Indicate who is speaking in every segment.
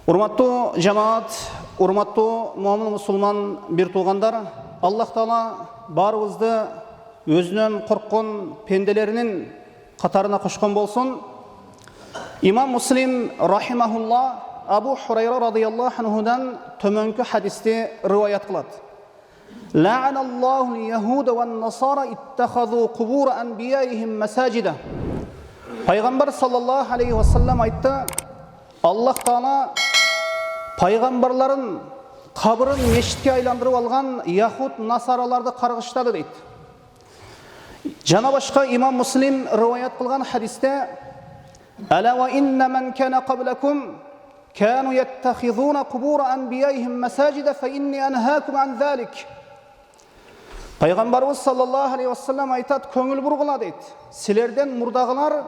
Speaker 1: Урматтуу жамаат, урматтуу муамин мусулман бир туугандар, Аллах Таала барыбызды өзүнөн корккон пенделеринин катарына кошкон болсун. Имам Муслим рахимахулла Абу Хурайра радияллаху анхудан төмөнкү хадисти риваят кылат. Ла'аналлаху яхуда ва насара иттахазу кубура анбияихим масаджида. Пайгамбар саллаллаху алейхи ва саллям айтты: Аллах Таала пайгамбарларын кабырын мешитке айландырып алган яхуд насараларды каргыштады дейт. Жана башка Имам Муслим риваят кылган хадисте: Ала ва инна ман кана каблакум кану яттахизуна кубура анбияихим масаджида фа инни анхакум ан залик. Пайгамбарыбыз саллаллаху алейхи ва саллям айтат: көңүл бургула дейт. Силерден мурдагылар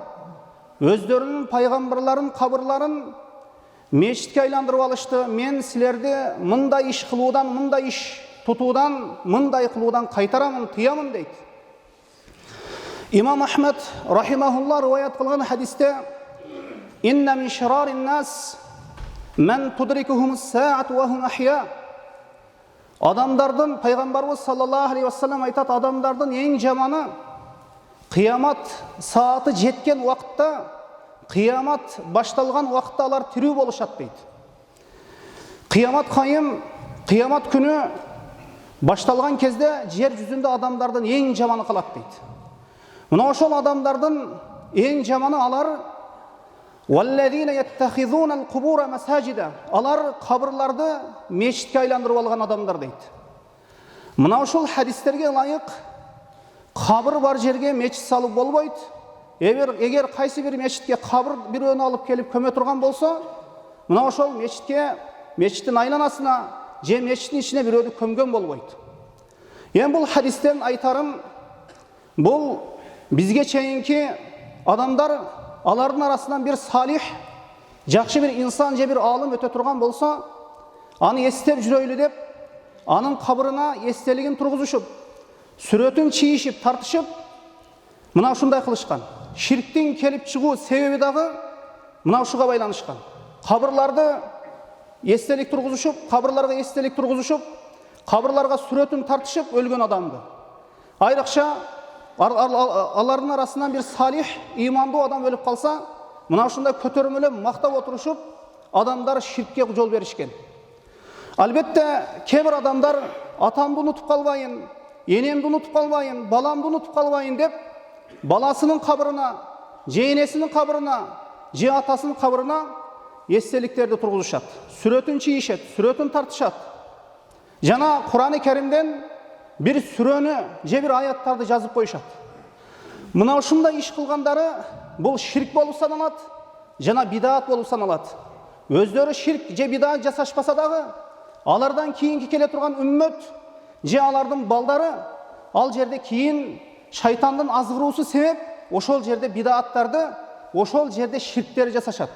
Speaker 1: өздөрүнүн пайгамбарларын кабырларын мешитке айландырып алышты. Мен силерди мындай иш кылуудан, мындай иш тутуудан, мындай кылуудан кайтарамын, тыямын дейт. Имам Ахмед рахимахулла риваят кылган хадисте: Инна мин шарарин нас ман тудрикухум саату ва хум ахья. Адамдардын, пайгамбарыбыз саллаллаху алейхи ва саллям айтат, адамдардын эң жаманы кыямат сааты жеткен уақытта, кыямат башталган уақытта алар тирүү болушат дейт. Кыямат кайым, кыямат күнү башталган кезде жер жүзүндө адамдардын эң жаманы калат дейт. Мына ошол адамдардын эң жаманы алар валлазина яттахизуна алкубура масаджида. Алар кабырларды мешитке айландырып алган адамдар дейт. Мына ошол хадистерге ылайык кабыр бар жерге мечит салып болбойт. Эгер кайсы бир мечитке кабыр бирөөнү алып келип көмө турган болсо, мына ошол мечитке, мечиттин айланасына же мечиттин ичине бирөөнү көмгөн болбойт. Эми бул хадистен айтарым, бул бизге чейинки адамдар, алардын арасынан бир салих, жакшы бир инсан же бир алым өтө турган болсо, аны эстеп жүрөйлү деп, анын кабырына эстелигин тургузушуп, сүрөтүн чийишип, тартышып, мына ушундай кылышкан. Ширктин келип чыгуу себеби дагы мына ушуга байланышкан. Кабырларды эстелик тургузушуп, кабырларга эстелик тургузушуп, кабырларга сүрөтүн тартышып өлгөн адамды. Айрыкча алардын арасынан бир салих, имандуу адам өлүп калса, мына ушундай көтөрмөлөп, мактап отурушуп, адамдар ширкке жол беришкен. Албетте, кээ бир адамдар атамды унутуп калбайын, энемди унутуп калбайын, баламды унутуп калбайын деп, баласынын кабырына, же энесинин кабырына, же атасынын кабырына эстеликтерди тургузушат, сүрөтүн чийишет, сүрөтүн тартышат. Жана Кур'ан-ы Керимден бир сүрөнү же бир аяттарды жазып коюшат. Мына ушундай иш кылгандары бул ширк болуп саналат, жана бидаат болуп саналат. Өздөрү ширк же бидаат жасашпаса дагы, алардан кийинки келе турган үммөт же алардын балдары ал жерде кийин шайтандын азгыруусу себеп ошол жерде бидааттарды, ошол жерде ширктерди жасашат.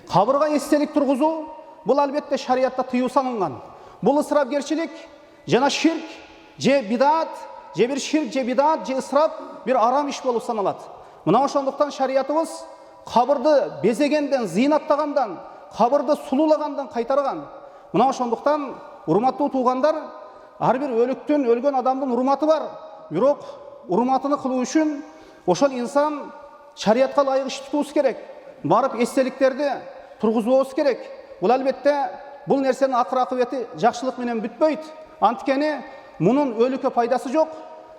Speaker 1: Кабырга эстелик тургузуу бул албетте шариятта тыюу салынган. Бул ысырапкерчилик жана ширк же бидаат, же бир ширк же бидаат же ысырап бир арам иш болуп саналат. Мына ошондуктан шариятыбыз кабырды безегенден, зыйнаттагандан, кабырды сулуулагандан кайтарган. Мына ошондуктан урматтуу туугандар, ар бир өлүктүн, өлгөн адамдын урматы бар. Бирок урматыны кылуу үчүн ошол инсан шариятка ылайык иш тутуусу керек. Барып эстеликтерди тургузбоосу керек. Бул албетте бул нерсенин акыр акыбети жакшылык менен бүтпөйт. Анткени мунун өлүккө пайдасы жок.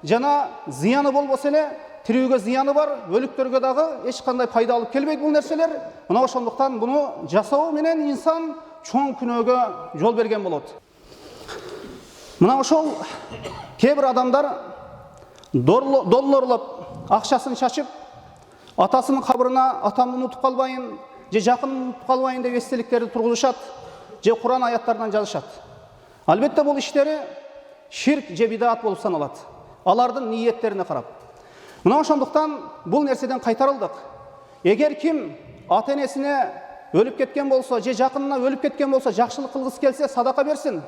Speaker 1: Жана зыяны болбосо эле тирүүгө зыяны бар, өлүктөргө дагы эч кандай пайда алып келбейт бул нерселер. Мына ошондуктан буну жасоо менен инсан чоң күнөөгө жол берген болот. Мына ошол кээ бир адамдар долларлап акчасын чачып, атасынын кабырына атамды унутуп калбайын, же жакынымды унутуп калбайын деп эстеликтерди тургузушат, же Кур'ан аяттарынан жазышат. Албетте бул иштери ширк же бидаат болуп саналат. Алардын ниеттерине карап. Мына ошондуктан бул нерседен кайтарылдык. Эгер ким ата-энесине өлүп кеткен болсо, же жакынына өлүп кеткен болсо, жакшылык кылгысы келсе, садака берсин.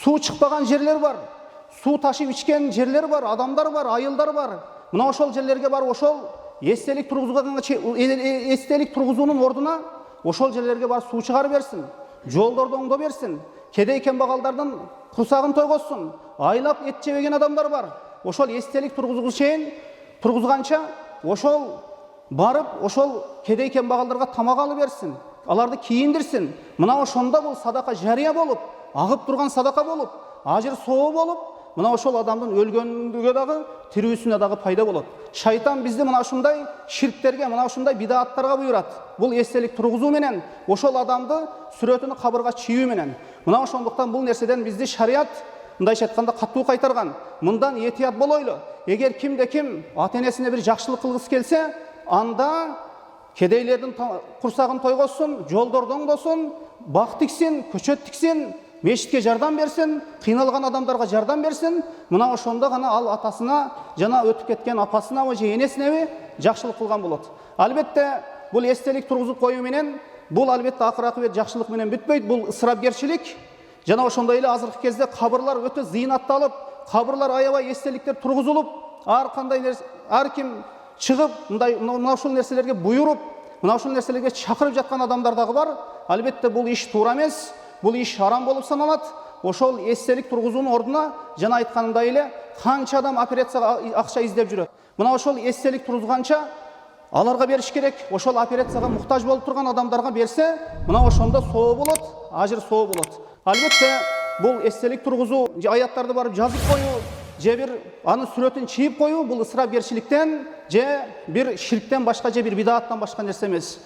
Speaker 1: Суу чыкпаган жерлер бар, суу ташып ичкен жерлер бар, адамдар бар, айылдар бар. Мына ошол жерлерге барып, ошол эстелик тургузуунун ордуна ошол жерлерге барып суу чыгарып берсин. жолдорду оңдо берсин, кедей кембагалдардын курсагын тойгозсун. Айлап эт жебеген адамдар бар. Ошол эстелик тургузганча ошол барып, ошол кедей кембагалдарга тамак алып берсин, аларды кийиндирсин. Мына ошондо бул садака жария болуп, агып турган садака болуп, ажыр соо болуп, мына ошол адамдын өлгөндүгө дагы, тирүүсүнө дагы пайда болот. Шайтан бизди мына ушундай ширктерге, мына ушундай бидааттарга буйрат. Бул эстелик тургузуу менен, ошол адамды сүрөтүнү кабырга чийүү менен. Мына ошондуктан бул нерседен бизди шарият мындайча айтканда катуу кайтарган. Мындан этият болойлу. Эгер кимде ким ата-энесине бир жакшылык кылгысы келсе, анда кедейлердин курсагын тойгозсун, жолдорду оңдосун, бак тиксин, көчөт тиксин, мешитке жардам берсин, кыйналган адамдарга жардам берсин. Мына ошондо гана ал атасына, жана өтүп кеткен апасына же энесине жакшылык кылган болот. Албетте, бул эстелик тургузуп коюу менен, бул албетте акыр акыбет жакшылык менен бүтпөйт. Бул ысырапкерчилик. Жана ошондой эле азыркы кезде кабырлар өтө зыйнатталып, кабырлар аябай эстеликтер тургузулуп, ар ким чыгып, мына ушул нерселерге буйруп, мына ушул нерселерге чакырып жаткан адамдар дагы бар. Албетте бул иш туура эмес, бул иш харам болуп саналат. Ошол эстелик тургузуунун ордуна жана айтканымдай эле канча адам операцияга акча издеп жүрөт. Мына ошол эстелик тургузганча аларга бериш керек. Ошол операцияга муктаж болуп турган адамдарга берсе, мына ошондо соо болот, ажыр соо болот. Албетте, бул эстелик тургузуу, аяттарды барып жазып коюу, же бир анын сүрөтүн чийип коюу, бул ысырапкерчиликтен же бир ширктен башка же бир бидааттан башка нерсе эмес.